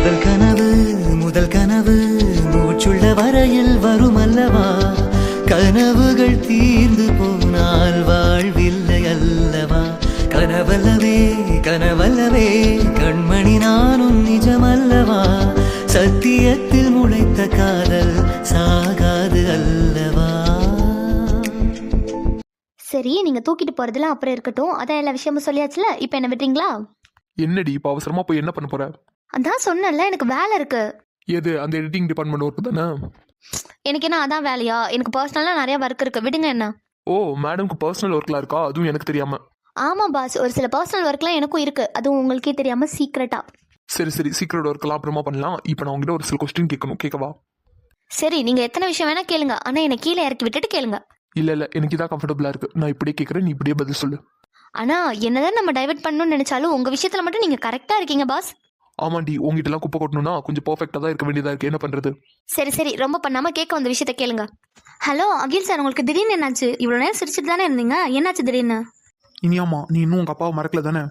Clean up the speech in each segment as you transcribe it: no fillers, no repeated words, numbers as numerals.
முதல் கனவு மூச்சுள்ள வரையில் வருமல்லவா, கனவுகள் தீர்ந்து போனால் வாழ்வில்லை அல்லவா. கனவல்லவே கனவல்லவே கண்மணி நானும் நிஜமல்லவா, சத்தியத்தில் முளைத்த காதல் சாகாது அல்லவா. சரி, நீங்க தூக்கிட்டு போறதுல அப்புறம் இருக்கட்டும், அதான் எல்லா விஷயமும் சொல்லியாச்சுல, இப்ப என்ன விடுறீங்களா? என்னடி இப்போ அவசரமா போய் என்ன பண்ண போற? அதான் சொன்னேன்ல, எனக்கு வேலை இருக்கு. எது அந்த எடிட்டிங் டிபார்ட்மெண்ட் ஒர்க் தானே? எனக்கு என்ன அதான் வேலையா? எனக்கு பர்சனலா நிறைய ஒர்க் இருக்கு, விடுங்க என்ன. ஓ, மேடம்க்கு பர்சனல் ஒர்க்லாம் இருக்கா? அதுவும் எனக்கு தெரியாம. ஆமா பாஸ், ஒரு சில பர்சனல் ஒர்க்லாம் எனக்கும் இருக்கு, அதுவும் உங்களுக்கே தெரியாம சீக்ரெட்டா. சரி சரி, சீக்கிரம் ஒர்க்கெல்லாம் அப்புறமா பண்ணலாம். இப்போ நான் உங்ககிட்ட ஒரு சில கொஸ்டின் கேட்கணும், கேட்கவா? சரி, நீங்க எத்தனை விஷயம் வேணா கேளுங்க, ஆனா என்ன கீழே இறக்கி விட்டுட்டு கேளுங்க. இல்ல எனக்கு இதான் கம்ஃபர்டபுளா இருக்கு. நான் இப்படியே கேட்கறேன், நீ இப்படியே பதில் சொல்லு. ஆனா என்னதான் நம்ம டைவர்ட் பண்ணணும்னு நினைச்சாலும் உங்க விஷயத்துல மட்டும் நீங்க கரெக்டா இருக்கீங்க பாஸ். ஆமாண்டி, உங்ககிட்ட எல்லாம் குப்பை கொட்டணும்னா கொஞ்சம் பர்ஃபெக்டா தான் இருக்க வேண்டியதா இருக்கு. என்ன பண்றது? சரி சரி, ரொம்ப பண்ணாம கேட்க வந்த விஷயத்த கேளுங்க. ஹலோ அகில் சார், உங்களுக்கு திடீர்னு என்னாச்சு? இவ்வளவு நேரம் சிரிச்சுட்டு தானே இருந்தீங்க, என்னாச்சு திடீர்னு? இனியாமா, நீ இன்னும் உங்க அப்பாவை மறக்கல தானே?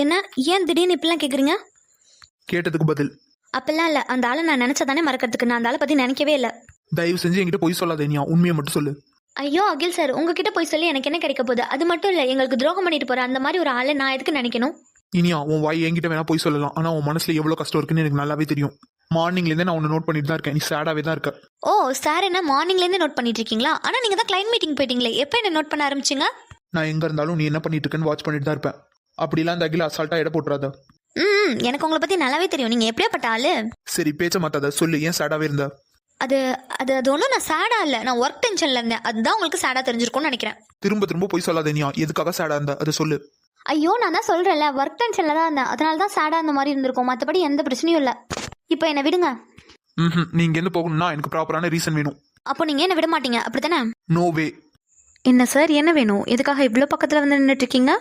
என்ன, ஏன் திடீர்னு இப்பெல்லாம் கேக்குறீங்க? கேட்டதுக்கு பதில். அப்பெல்லாம் இல்ல, அந்த ஆளை நான் நினைச்சதானே மறக்கிறதுக்கு, நான் அந்த ஆளை பத்தி நினைக்கவே இல்ல. தயவு செஞ்சு என்கிட்ட போய் சொல்லாத இனியா, உண்மையை மட்டும் சொல்லு. ஐயோ அகில் சார், உங்ககிட்ட போய் சொல்லி எனக்கு என்ன கிடைக்க போகுது? அது மட்டும் இல்ல, எங்களுக்கு துரோகம் பண்ணிட்டு போற அந்த மாதிரி ஒரு ஆளை நான் எதுக்கு நினைக்கணும்? இனியா, உன் வாய் என்கிட்ட வேணா போய் சொல்லலாம், ஆனா உன் மனசுல எவ்வளவு கஷ்டம் இருக்குன்னு எனக்கு நல்லாவே தெரியும். மார்னிங்ல இருந்தே நான் உன்னை நோட் பண்ணிட்டு தான் இருக்கேன். நீ சேடாவே தான் இருக்க. ஓ சார், என்ன மார்னிங்ல இருந்து நோட் பண்ணிட்டு இருக்கீங்களா? ஆனா நீங்க தான் கிளைண்ட் மீட்டிங் போயிட்டீங்களே, எப்ப என்ன நோட் பண்ண ஆரம்பிச்சீங்க? நான் எங்க இருந்தாலும் நீ என்ன பண்ணிட்டு இருக்கேன்னு வாட்ச் பண்ணிட்டு தான் இருப்பேன். அப்படிலாம் அந்த அகில அசால்ட்டா எடை போட்டுறாத. எனக்கு உங்களை பத்தி நல்லாவே தெரியும், நீங்க எப்படியாப்பட்ட ஆளு. சரி, பேச்ச மாத்தாத, சொல்லு, ஏன் சேடாவே இருந்த? அது அது அது ஒன்றும் நான் சேடா இல்லை, நான் ஒர்க் டென்ஷன்ல இருந்தேன், அதுதான் உங்களுக்கு சேடா தெரிஞ்சிருக்கும்னு நினைக்கிறேன். திரும்ப திரும்ப போய் சொல்லாத இனியா, எதுக்காக சேடா இருந்த அதை சொல்லு. ஐயோ, நான் தான் சொல்றேன்ல, ஒர்க் டென்ஷன்ல தான் இருந்தேன், அதனால தான் சேடா அந்த மாதிரி இருந்திருக்கும், மற்றபடி எந்த பிரச்சனையும் இல்லை. இப்போ என்ன விடுங்க. நீங்க எங்க போகணும்னா எனக்கு ப்ராப்பரான ரீசன் வேணும். அப்போ நீங்க என்ன விட மாட்டீங்க அப்படித்தானே? No way. என்ன சார், என்ன வேணும்? எதுக்காக இவ்வளோ பக்கத்துல வந்து நின்றுட்டு இருக்கீங்க?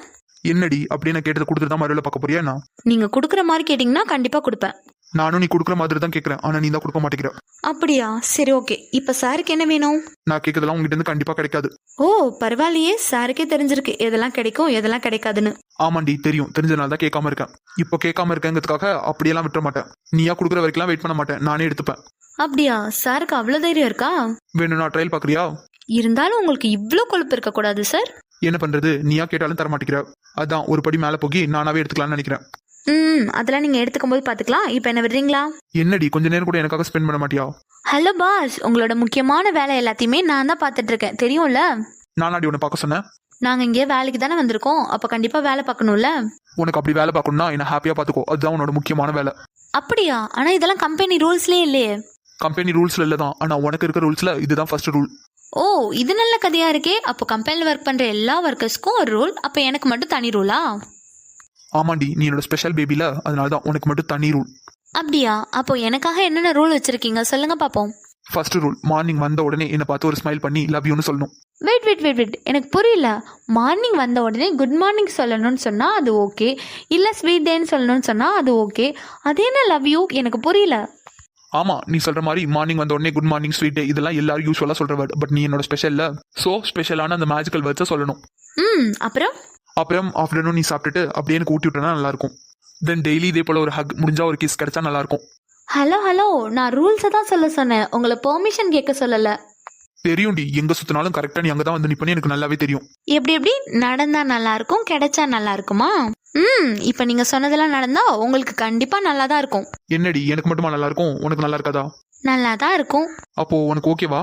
என்னடி அப்படி நான் கேட்டதை கொடுத்துட்டு தான் மறுபடியும் பார்க்க போறியா? நான் நீங்க கொடுக்குற மாதிரி கேட்டீங்கன்னா கண்டிப்பா கொடுப்பேன். நானும் நீ கொடுக்குற மாதிரி தான் கேட்கறேன், ஆனா நீ தான் கொடுக்க மாட்டேங்கிற. அப்படியா? சரி ஓகே, இப்போ சாருக்கு என்ன வேணும்? நான் கேட்கறதெல்லாம் உங்ககிட்ட இருந்து கண்டிப்பா கிடைக்காது. ஓ பரவாயில்லையே, சாருக்கே தெரிஞ்சிருக்கு எதெல்லாம் கிடைக்கும் எதெல்லாம் கிடைக்காதுன்னு. ஆமாண்டி, தெரியும், தெரிஞ்சனால தான் கேட்காம இருக்கேன். இப்போ கேட்காம இருக்கேங்கிறதுக்காக அப்படியெல்லாம் விட்டுற மாட்டேன். நீயா கொடுக்குற வரைக்கும் வெயிட் பண்ண மாட்டேன், நானே எடுத்துப்பேன். அப்படியா? சாருக்கு அவ்வளோ தைரியம் இருக்கா? வேணும், நான் ட்ரையல் பாக்குறியா? இருந்தாலும் உங்களுக்கு இவ்வளோ கொழுப்பு இருக்க கூடாது சார். என்ன பண்றது, நீயா கேட்டாலும் தர மாட்டேங்கிற. அதான் ஒரு படி மேல போகி நானாவே எடுத்துக்கலாம்னு நினைக்கிறேன். அதெல்லாம் நீங்க எடுத்துக்கும் போது பாத்துக்கலாம், இப்போ என்ன விடுறீங்களா? என்னடி கொஞ்ச நேரம் கூட எனக்காக ஸ்பெண்ட் பண்ண மாட்டியா? ஹலோ பாஸ், உங்களோட முக்கியமான வேலை எல்லாத்தையுமே நான் தான் பார்த்துட்டு இருக்கேன், தெரியும்ல? நானாடி உன்னை பார்க்க சொன்னேன்? நாங்க இங்கே வேலைக்கு தானே வந்திருக்கோம், அப்ப கண்டிப்பா வேலை பார்க்கணும்ல. உனக்கு அப்படி வேலை பார்க்கணும்னா என்ன ஹாப்பியா பாத்துக்கோ, அதுதான் உன்னோட முக்கியமான வேலை. அப்படியா? ஆனா இதெல்லாம் கம்பெனி ரூல்ஸ்லயே இல்லையே. கம்பெனி ரூல்ஸ்ல இல்லதான், ஆனா உனக்கு இருக்க ரூல்ஸ்ல இதுதான் ஃபர்ஸ்ட் ரூல். ஓ, இது நல்ல கதையா இருக்கே. அப்போ கம்பெனில ஒர்க் பண்ற எல்லா ஒர்க்கர்ஸ்க்கும் ஒரு ரூல், அப்ப எனக்கு மட்டும் தனி ரூலா? ஆமாண்டி, நீ என்னோட ஸ்பெஷல் பேபில, அதனாலதான் உனக்கு மட்டும் தனி ரூல். அப்படியா? அப்போ எனக்காக என்னென்ன ரூல் வச்சிருக்கீங்க சொல்லுங்க பாப்போம். ஃபர்ஸ்ட் ரூல், மார்னிங் வந்த உடனே என்ன பார்த்து ஒரு ஸ்மைல் பண்ணி லவ் யூன்னு சொல்லணும். வெயிட், எனக்கு புரியல. மார்னிங் வந்த உடனே குட் மார்னிங் சொல்லணும்னு சொன்னா அது ஓகே, இல்ல ஸ்வீட் டேன்னு சொல்லணும்னு சொன்னா அது ஓகே, அது என்ன லவ் யூ? எனக்கு புரியல. ஆமா, நீ சொல்ற மாதிரி மார்னிங் வந்த உடனே குட் மார்னிங் ஸ்வீட் டே இதெல்லாம் எல்லாரும் யூஸ்வலா சொல்ற வேர்ட். பட் நீ என்னோட ஸ்பெஷல்ல, சோ ஸ்பெஷலான அந்த மேஜிக்கல் வேர்ட்ஸை சொல்லணும். அப்புறம் ஆஃப்டர்நூன் நீ சாப்பிட்டுட்டு அப்படியே எனக்கு ஊட்டி விட்டனா நல்லா இருக்கும். தென் டெய்லி இதே போல ஒரு ஹக், முடிஞ்சா ஒரு கிஸ் கிடைச்சா நல்லா இருக்கும். ஹலோ, நான் ரூல்ஸை தான் சொல்ல சொன்னேன், உங்களை பெர்மிஷன் கேட்க சொல்லல. தெரியும்டி, எங்க சுத்தினாலும் கரெக்டா நீ அங்கதான் வந்து நிப்பனே எனக்கு நல்லாவே தெரியும். எப்படி நடந்தா நல்லா இருக்கும், கிடைச்சா நல்லா இருக்குமா? இப்ப நீங்க சொன்னதெல்லாம் நடந்தா உங்களுக்கு கண்டிப்பா நல்லா தான் இருக்கும். என்னடி, எனக்கு மட்டுமா நல்லா இருக்கும், உனக்கு நல்லா இருக்காதா? நல்லா தான் இருக்கும். அப்போ உனக்கு ஓகேவா?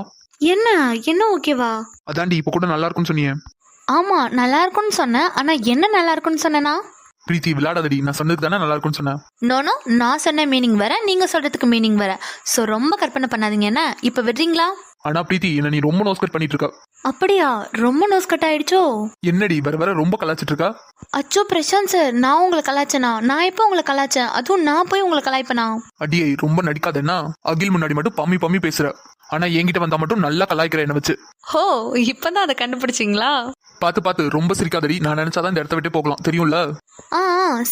என்ன ஓகேவா? அதான்டி இப்ப கூட நல்லா இருக்கும்னு சொன்னியே. ஆமா நல்லா இருக்கும்னு சொன்னேன், ஆனா என்ன நல்லா இருக்கும்னு சொன்னேனா? பிரீத்தி விளையாடாதடி, நான் சொன்னதுக்கு தானே நல்லா இருக்கும்னு சொன்னேன். நோ, நான் சொன்ன மீனிங் வேற, நீங்க சொல்றதுக்கு மீனிங் வேற. சோ ரொம்ப கற்பனை பண்ணாதீங்க. என்ன இப்ப விடுறீங்களா? ஆனா பிரீத்தி, என்ன நீ ரொம்ப நோஸ் கட் பண்ணிட்டு இருக்க. அப்படியா? ரொம்ப நோஸ் கட் ஆயிடுச்சோ? என்னடி வர ரொம்ப கலாச்சிட்டு இருக்கா? அச்சோ பிரசாந்த் சார், நான் உங்களை கலாச்சனா? நான் எப்போ உங்களை கலாச்சேன்? அதுவும் நான் போய் உங்களை கலாய்ப்பனா? அடியே ரொம்ப நடிக்காதேன்னா, அகில் முன்னாடி மட்டும் பம்மி பேசுற, ஆனா என்கிட்ட வந்தா மட்டும் நல்லா கலாய்க்கிற என்ன வச்சு. ஓ, இப்பதான் அதை கண்டுபிடிச்சிங்களா? பாத்து ரொம்ப சிரிக்காதடி, நான் நினைச்சாதான் இந்த இடத்த விட்டு போகலாம், தெரியும்ல?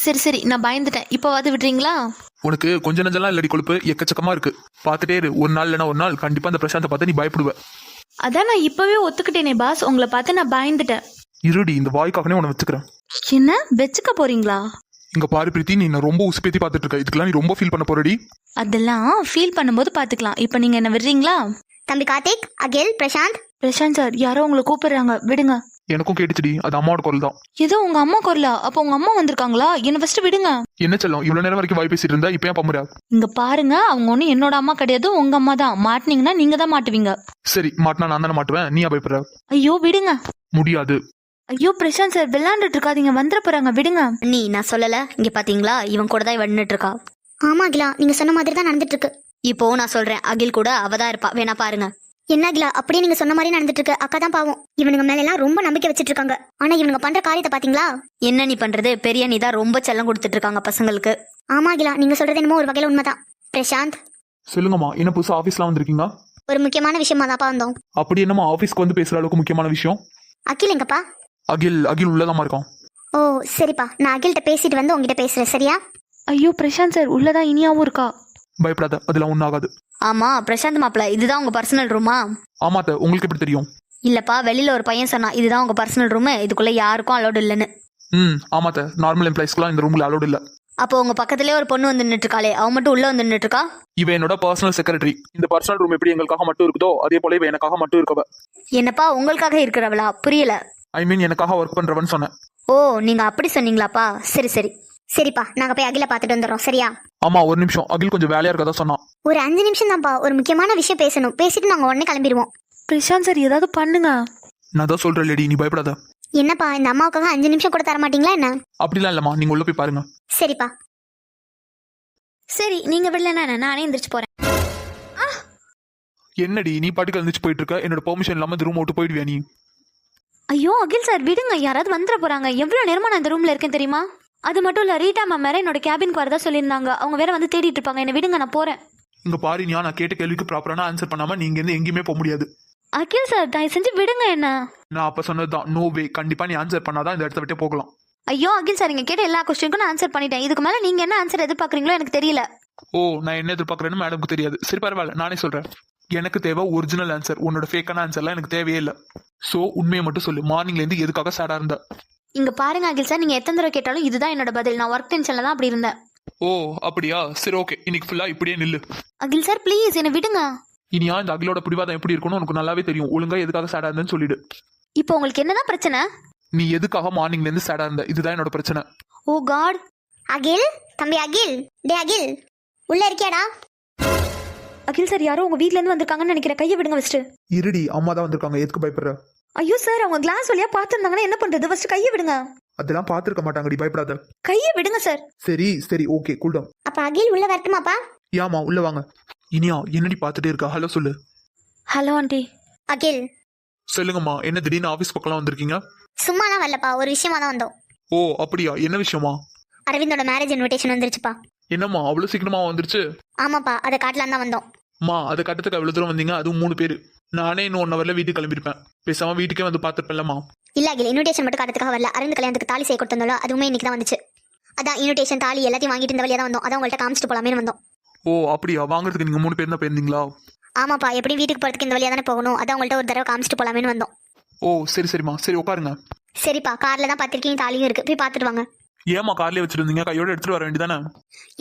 சரி, நான் பயந்துட்டேன். இப்போவாது விடுறீங்களா? உனக்கு கொஞ்ச நெஞ்செல்லாம் இல்லடி கொழுப்பு, எக்கச்சக்கமா இருக்கு. பாத்துட்டே இரு, ஒரு நாள் இல்லைன்னா ஒரு நாள் கண்டிப்பா அந்த பிரசாந்தை பார்த்து நீ பயப்படுவ. அதான் நான் இப்பவே ஒத்துக்கிட்டேனே பாஸ், உங்களை பார்த்து நான் பயந்துட்டேன். இருடி, இந்த வாய்க்காகனே உன்னை வச்சுக்கிறேன். என்ன வச்சுக்க போறீங்களா? இங்க பாரு பிரீத்தி, நீ என்ன ரொம்ப உசுப்பேத்தி பார்த்துட்டு இருக்க. இதுக்கெல்லாம் நீ ரொம்ப ஃபீல் பண்ண போறடி. அதெல்லாம் ஃபீல் பண்ணும்போது பார்த்துக்கலாம். இப்போ நீங்கள் என்ன விடுறீங்களா? தம்பி கார்த்திக், அகில், பிரசாந்த். பிரசாந்த் சார், யாரோ உங்களை கூப்பிடுறாங்க, விடுங்க. எனக்கும் கேட்டுச்சுடி, அது அம்மாவோட குரல் தான். ஏதோ உங்க அம்மா குரலா? அப்போ உங்க அம்மா வந்திருக்காங்களா? என்ன ஃபர்ஸ்ட் விடுங்க. என்ன செல்லம், இவ்வளவு நேரம் வரைக்கும் வாய் பேசிட்டு இருந்தா இப்ப ஏன் பம்புற? இங்க பாருங்க, அவங்க ஒன்றும் என்னோட அம்மா கிடையாது, உங்க அம்மா தான். மாட்டினீங்கன்னா நீங்க தான் மாட்டுவீங்க. சரி, மாட்டினா நான் தானே மாட்டுவேன், நீ பயப்படுற? ஐயோ விடுங்க. முடியாது. ஐயோ பிரசாந்த் சார், விளையாண்டுட்டு இருக்காதீங்க, வந்துட போறாங்க, விடுங்க. நீ நான் சொல்லல, இங்க பாத்தீங்களா, இவன் கூட தான் வந்துட்டு இருக்கா. ஆமா அகிலா, நீங்க சொன்ன மாதிரி தான் நடந்துட்டு இருக்கு. இப்போ நான் சொல்றேன், அகில் கூட அவ தான் இருப்பா, வேணா பாருங்க. என்ன அகிலா, அப்படியே நீங்க சொன்ன மாதிரி நடந்துட்டு இருக்கு. அக்கா தான் பாவம், இவனுங்க மேல எல்லாம் ரொம்ப நம்பிக்கை வச்சிட்டு இருக்காங்க. ஆனா இவனுங்க பண்ற காரியத்தை பாத்தீங்களா? என்ன நீ பண்றது, பெரிய நீ தான் ரொம்ப செல்லம் கொடுத்துட்டு இருக்காங்க பசங்களுக்கு. ஆமா அகிலா, நீங்க சொல்றது என்னமோ ஒரு வகையில உண்மைதான். பிரசாந்த், சொல்லுங்கம்மா, என்ன புதுசா ஆபீஸ்லாம் வந்திருக்கீங்க? ஒரு முக்கியமான விஷயமா தான்ப்பா வந்தோம். அப்படி என்னம்மா ஆபீஸ்க்கு வந்து பேசுற அளவுக்கு முக்கியமான விஷயம்? அகில் எங்கப்பா? அகில் உள்ளதாமா இருக்கான். ஓ சரிப்பா, நான் அகில்கிட்ட பேசிட்டு வந்து உங்ககிட்ட பேசுறேன், சரியா? ஐயோ பிரசாந்த் சார், உள்ளதான் இனியாவும் இருக்கா. பயப்படாத, அதெல்லாம் ஒன்றும் ஆகாது. ஆமா பிரசாந்த் மாப்பிள்ள, இதுதான் உங்க பர்சனல் ரூமா? ஆமாத்த, உங்களுக்கு எப்படி தெரியும்? இல்லப்பா, வெளியில ஒரு பையன் சொன்னா இதுதான் உங்க பர்சனல் ரூம், இதுக்குள்ள யாருக்கும் அலோடு இல்லைன்னு. ஆமாத்த, நார்மல் எம்ப்ளாயிஸ்க்குலாம் இந்த ரூம்ல அலோடு இல்ல. அப்போ உங்க பக்கத்துலயே ஒரு பொண்ணு வந்து நின்னுட்டு இருக்காளே, அவ மட்டும் உள்ள வந்து நின்னுட்டு இருக்கா? இவ என்னோட பர்சனல் செக்ரட்டரி. இந்த பர்சனல் ரூம் எப்படி எங்களுக்காக மட்டும் இருக்குதோ அதே போல இவ எனக்காக மட்டும் இருக்கவ. என்னப்பா உங்களுக்காக இருக்கிறவளா? புரியல. ஐ மீன் எனக்காக ஒர்க் பண்றவன்னு சொன்னேன். ஓ நீங்க அப்படி சொன்னீங்களாப்பா, சரி சரி. சரிப்பா, நாங்க போய் அகில பாத்துட்டு வந்துடுறோம், சரியா? ஆமா, ஒரு நிமிஷம், அகில் கொஞ்சம் வேலையா இருக்கதா சொன்னான். ஒரு 5 நிமிஷம் தான்ப்பா, ஒரு முக்கியமான விஷயம் பேசணும், பேசிட்டு நாங்க உடனே கிளம்பிடுவோம். பிரசாந்த் சார், ஏதாவது பண்ணுங்க. நான் தான் சொல்றேன் லேடி, நீ பயப்படாத. என்னப்பா, இந்த அம்மாவுக்காக 5 நிமிஷம் கூட தர மாட்டீங்களா என்ன? அப்படிலாம் இல்லம்மா, நீங்க உள்ள போய் பாருங்க. சரிப்பா. சரி, நீங்க விடலன்னா நானே எந்திரிச்சு போறேன். என்னடி நீ பாட்டுக்கு எழுந்துச்சு போயிட்டு இருக்க? என்னோட பெர்மிஷன் இல்லாம இந்த ரூம் விட்டு போயிடுவியா நீ? ஐயோ அகில் சார், விடுங்க, யாராவது வந்துட போறாங்க. எவ்வளவு நேரமா நான் இந்த ரூம்ல இருக்கேன் தெரியுமா? அது மட்டும் இல்ல, ரீட்டா மேம் வேற என்னோட கேபினுக்கு வரதா சொல்லியிருந்தாங்க. அவங்க வேற வந்து தேடிட்டு இருப்பாங்க. என்ன விடுங்க, நான் போறேன். இங்க பாரு, நான் கேட்ட கேள்விக்கு ப்ராப்பரான ஆன்சர் பண்ணாம நீங்க இருந்து எங்கேயுமே போக முடியாது. அகில் சார், தயவு செஞ்சு விடுங்க என்ன. நான் அப்ப சொன்னதுதான், நோ வே, கண்டிப்பா நீ ஆன்சர் பண்ணாதான் இந்த இடத்த விட்டே போகலாம். ஐயோ அகில் சார், நீங்க கேட்ட எல்லா கொஸ்டினுக்கும் நான் ஆன்சர் பண்ணிட்டேன். இதுக்கு மேல நீங்க என்ன ஆன்சர் எதிர்பார்க்கறீங்களோ எனக்கு தெரியல. ஓ, நான் என்ன எதிர்பார்க்கறேன்னு மேடம்க்கு தெரியாது. சரி பரவாயில்ல, நானே சொல்றேன். எனக்கு தேவை ஒரிஜினல் ஆன்சர். உன்னோட ஃபேக்கான ஆன்சர்லாம் எனக்கு தேவையே இல்லை. சோ உண்மையை மட்டும் சொல்லு, மார்னிங்ல இருந்து எதுக்காக சேடா இருந்த? இங்க பாருங்க அகில் சார், நீங்க எத்தனை தடவை கேட்டாலும் இதுதான் என்னோட பதில். நான் ஒர்க் டென்ஷன்ல தான் அப்படி இருந்தேன். ஓ அப்படியா, சரி ஓகே, இன்னைக்கு ஃபுல்லா இப்படியே நில்லு. அகில் சார் ப்ளீஸ் என்ன விடுங்க. இனியா இந்த அகிலோட பிடிவாதம் எப்படி இருக்கும்னு உனக்கு நல்லாவே தெரியும். ஒழுங்கா எதுக்காக சேடா இருந்தேன்னு சொல்லிடு. இப்போ உங்களுக்கு என்னதான் பிரச்சனை? நீ எதுக்காக மார்னிங்ல இருந்து சேடா இருந்த? இதுதான் என்னோட பிரச்சனை. ஓ காட். அகில், தம்பி அகில், டே அகில், உள்ள இருக்கியாடா? அகில் சார், யாரோ உங்க வீட்ல இருந்து வந்திருக்காங்கன்னு நினைக்கிறேன். கையை விடுங்க ஃபர்ஸ்ட். இருடி, அம்மா தான் வந்திருக்காங்க, எதுக்கு பயப்படுற? ஐயோ சார், அவங்க கிளாஸ் வழியா பாத்துருந்தாங்கன்னா என்ன பண்றது? ஃபர்ஸ்ட் கையை விடுங்க. அதெல்லாம் பாத்துருக்க மாட்டாங்கடி, பயப்படாத. கையை விடுங்க சார். சரி சரி ஓகே, கூல் டவுன். அப்ப அகில் உள்ள வரட்டுமாப்பா? ஏமா உள்ள வாங்க. இனியா என்னடி பாத்துட்டே இருக்கா? ஹலோ சொல்லு. Hello aunty. அகில், சொல்லுங்கம்மா, என்ன திடீர்னு ஆபீஸ் பக்கம்லாம் வந்திருக்கீங்க? சும்மாலாம் வரலப்பா, ஒரு விஷயமா தான் வந்தோம். ஓ அப்படியா, என்ன விஷயமா? அரவிந்தோட மேரேஜ் இன்விடேஷன் வந்துருச்சுப்பா. என்னம்மா அவ்வளவு சீக்கிரமா வந்துருச்சு? ஆமாப்பா, அதை காட்டலாம் தான் வந்தோம். அம்மா அதை கட்டத்துக்கு அவ்வளவு தூரம் வந்தீங்க, அதுவும் 3 பேரு. நானே இன்னும் 1 ஹவர்ல வீட்டுக்கு கிளம்பிருப்பேன். பேசாம வீட்டுக்கே வந்து பாத்துருப்பேன்லம்மா. இல்ல அகில், இன்விடேஷன் மட்டும் காட்டுறதுக்காக வரல. அரவிந்த் கல்யாணத்துக்கு தாலி செய்ய கொடுத்தோம்ல, அதுவுமே இன்னைக்கு தான் வந்துச்சு. அதான் இன்விடேஷன் தாலி எல்லாத்தையும் வாங்கிட்டு இந்த வழியா தான் வந்தோம். அதான் உங்கள்ட்ட காமிச்சிட்டு போலாமே வந்தோம். ஓ அப்படியா, வாங்குறதுக்கு நீங்க 3 பேர் தான் போயிருந்தீங்களா? ஆமாப்பா, எப்படி வீட்டுக்கு போறதுக்கு இந்த வழியா தானே போகணும். அதான் உங்கள்ட்ட ஒரு தடவை காமிச்சிட்டு போலாமேன்னு வந்தோம். ஓ சரி சரிம்மா, சரி உட்காருங்க. சரிப்பா, கார்ல தான் பத்திரிக்கையும் தாலியும் இருக்கு, போய் பாத்துட்டு வாங்க. ஏமா கார்லயே வச்சிருந்தீங்க, கையோட எடுத்துட்டு வர வேண்டியதானே?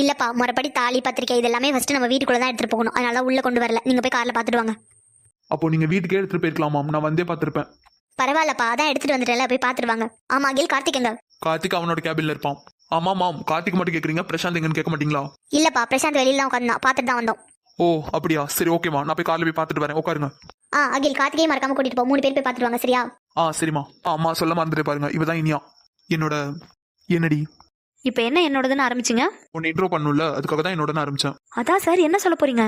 இல்லப்பா, முறைப்படி தாலி பத்திரிக்கை இதெல்லாமே ஃபர்ஸ்ட் நம்ம வீட்டுக்குள்ள தான் எடுத்துட்டு போகணும். அதனால உள்ள கொண்டு வரல, நீங்க போய் கார்ல பாத்துட்டு வாங்க. அப்போ நீங்க வீட்டுக்கே எடுத்துட்டு போயிருக்கலாமா? நான் வந்தே பாத்திருப்பேன். பரவாயில்லப்பா, அதான் எடுத்துட்டு வந்துட்டல, போய் பாத்துட்டு வாங்க. ஆமா அகில், கார்த்திக் எங்க? கார்த்திக் அவனோட கேபின்ல இருப்பான். ஆமா மாம், கார்த்திக் மட்டும் கேக்குறீங்க, பிரசாந்த் எங்கன்னு கேட்க மாட்டீங்களா? இல்லப்பா, பிரசாந்த் வெளியில தான் உட்கார்ந்தான், பாத்துட்டு தான் வந்தோம். ஓ அப்படியா, சரி ஓகேமா, நான் போய் கார்ல போய் பாத்துட்டு வரேன், உட்காருங்க. அகில், கார்த்திகையும் மறக்காம கூட்டிட்டு போ. 3 பேர் போய் பாத்துட்டு வாங்க, சரியா? சரிம்மா. அம்மா சொல்ல மறந்துட்டு பாருங்க, இவதான் இனியா என்னோட. என்னடி இப்போ என்ன என்னோடதுன்னு ஆரம்பிச்சிங்க? உன்னை இன்ட்ரோ பண்ணும்ல, அதுக்காக தான் என்னோட ஆரம்பிச்சேன். அதான் சார், என்ன சொல்ல போறீங்க?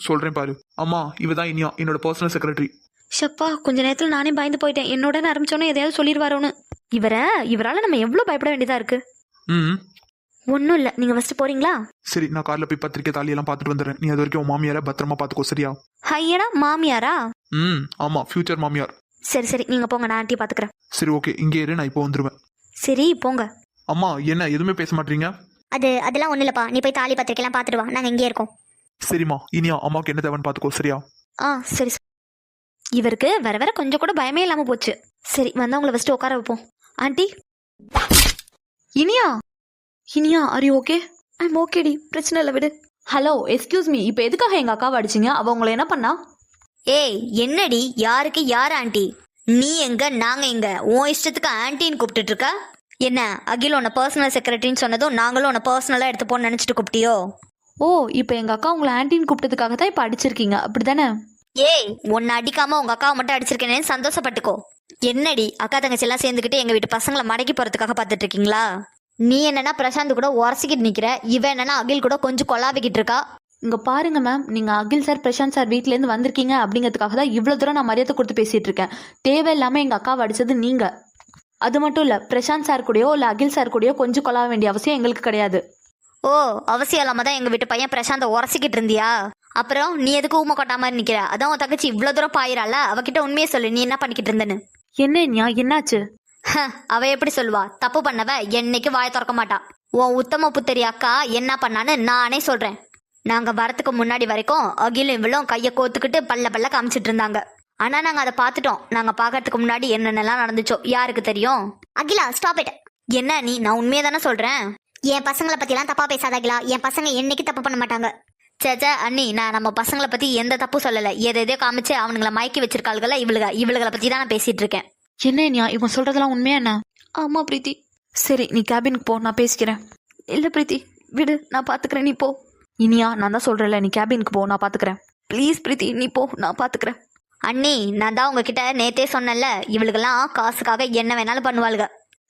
சொல்றேன் பாரு. அம்மா இவதான் இனியா, என்னோட பர்சனல் செக்ரட்டரி. ஷப்பா, கொஞ்ச நேரத்துல நானே பயந்து போயிட்டேன். என்னோட ஆரம்பிச்சோன்னே எதையாவது சொல்லிடுவாரோன்னு. இவரால நம்ம எவ்வளவு பயப்பட வேண்டியதா இருக்கு. ஒன்னும் இல்ல, நீங்க ஃபர்ஸ்ட் போறீங்களா? சரி, நான் கார்ல போய் பத்திரிக்கை தாலி எல்லாம் பாத்துட்டு வந்துடுறேன். நீ அது வரைக்கும் உன் மாமியார பத்திரமா பாத்துக்கோ, சரியா? ஹையடா, மாமியாரா? ஆமா, ஃபியூச்சர் மாமியார். சரி சரி, நீங்க போங்க, நான் ஆண்டி பாத்துக்கிறேன். சரி ஓகே, இங்கே இரு, நான் இப்போ வந்துருவேன். சரி போங்க. அம்மா என்ன எதுவுமே பேச மாட்டீங்க? அதெல்லாம் ஒண்ணு இல்லப்பா, நீ போய் தாலி பத்திரிக்கை எல்லாம் பாத்துட்டு வா, நாங்க இங்கே இருக்கோம். சரிம்மா, இனியா அம்மாவுக்கு என்ன தேவைன்னு பாத்துக்கோ, சரியா? சரி. இவருக்கு வர வர கொஞ்சம் கூட பயமே இல்லாம போச்சு. சரி, வந்தவங்களை ஃபர்ஸ்ட் உட்கார வைப்போம். Aunty. Iniya Iniya are you okay? I'm ஓகேடி, பிரச்சனை இல்லை விடு. ஹலோ எக்ஸ்கியூஸ் மீ, இப்போ எதுக்காக எங்கள் அக்காவை அடிச்சிங்க? அவள் உங்களை என்ன பண்ணா? ஏய் என்னடி, யாருக்கு யார் ஆண்டி? நீ எங்க நாங்க எங்க? உன் இஷ்டத்துக்கு ஆன்டின்னு கூப்பிட்டுட்டு இருக்க. என்ன அகில் உன்னை பர்சனல் செக்ரட்டரின்னு சொன்னதும் நாங்களும் உன்னை பர்சனலா எடுத்துப்போன்னு நினைச்சிட்டு கூப்பிட்டியோ? ஓ, இப்போ எங்கள் அக்கா உங்களை ஆன்டின்னு கூப்பிட்டதுக்காக தான் இப்போ அடிச்சிருக்கீங்க அப்படி தானே? ஏய் உன்னை அடிக்காம உங்க அக்காவை மட்டும் அடிச்சிருக்கேனேன்னு சந்தோஷப்பட்டுக்கோ. என்னடி அக்கா தங்கச்சி எல்லாம் சேர்ந்துக்கிட்டு எங்க வீட்டு பசங்களை மடக்கி போறதுக்காக பார்த்துட்டு இருக்கீங்களா? நீ என்னன்னா பிரசாந்த் கூட உரசிக்கிட்டு நிக்கிற, இவ என்னன்னா அகில் கூட கொஞ்சம் கொலாவிக்கிட்டு இருக்கா. இங்கே பாருங்க மேம், நீங்கள் அகில் சார் பிரசாந்த் சார் வீட்டிலேருந்து வந்திருக்கீங்க அப்படிங்கிறதுக்காக தான் இவ்வளோ தூரம் நான் மரியாதை கொடுத்து பேசிகிட்டு இருக்கேன். தேவையில்லாமல் எங்கள் அக்காவை அடித்தது நீங்கள். அது மட்டும் இல்லை, பிரசாந்த் சார் கூடயோ இல்லை அகில் சார் கூடயோ கொஞ்சம் கொலாவ வேண்டிய அவசியம் எங்களுக்கு கிடையாது. ஓ அவசியம் இல்லாம தான் எங்க வீட்டு பையன் பிரசாந்த உரசிக்கிட்டு இருந்தியா? அப்புறம் நீ எதுக்கு ஊமை கொட்டா மாதிரி நிக்கிற? அதான் உன் தங்கச்சி இவ்வளவு தூரம் பாயிரால, அவகிட்ட உண்மையே சொல்லு, நீ என்ன பண்ணிக்கிட்டு இருந்தேன்னு. என்ன என்னாச்சு? அவ எப்படி சொல்லுவா? தப்பு பண்ணவ என்னைக்கு வாய திறக்க மாட்டா. உன் உத்தம புத்தரி அக்கா என்ன பண்ணான்னு நானே சொல்றேன். நாங்க வரத்துக்கு முன்னாடி வரைக்கும் அகிலும் இவளும் கையை கோத்துக்கிட்டு பல்ல காமிச்சிட்டு இருந்தாங்க. ஆனா நாங்க அதை பார்த்துட்டோம். நாங்க பாக்கிறதுக்கு முன்னாடி என்னென்னலாம் நடந்துச்சோ யாருக்கு தெரியும்? Akila stop it. என்ன நீ? நான் உண்மையை தானே சொல்றேன். என் பசங்களை பத்தி எல்லாம் தப்பா பேசாத அகிலா. என் பசங்க என்னைக்கு தப்பு பண்ண மாட்டாங்க. சேச்சா அண்ணி, நான் நம்ம பசங்களை பத்தி எந்த தப்பு சொல்லல. எதையோ காமிச்சு அவனுங்களை மயக்கி வச்சிருக்காள்கள இவளுகளை பத்தி தான் நான் பேசிட்டு இருக்கேன். என்ன இவன் சொல்றதெல்லாம் உண்மையா என்ன? ஆமா பிரீத்தி. சரி நீ கேபினுக்கு போ, நான் பேசிக்கிறேன். இல்ல பிரீத்தி விடு, நான் பாத்துக்கிறேன், நீ போ. இனியா, நான் தான் சொல்றேன்ல, நீ கேபினுக்கு போ, நான் பாத்துக்கிறேன். ப்ளீஸ் பிரீத்தி நீ போ, நான் பாத்துக்கிறேன். அண்ணி, நான் தான் உங்ககிட்ட நேத்தே சொன்னேன்ல, இவளுக்கெல்லாம் காசுக்காக என்ன வேணாலும் பண்ணுவாளுங்க.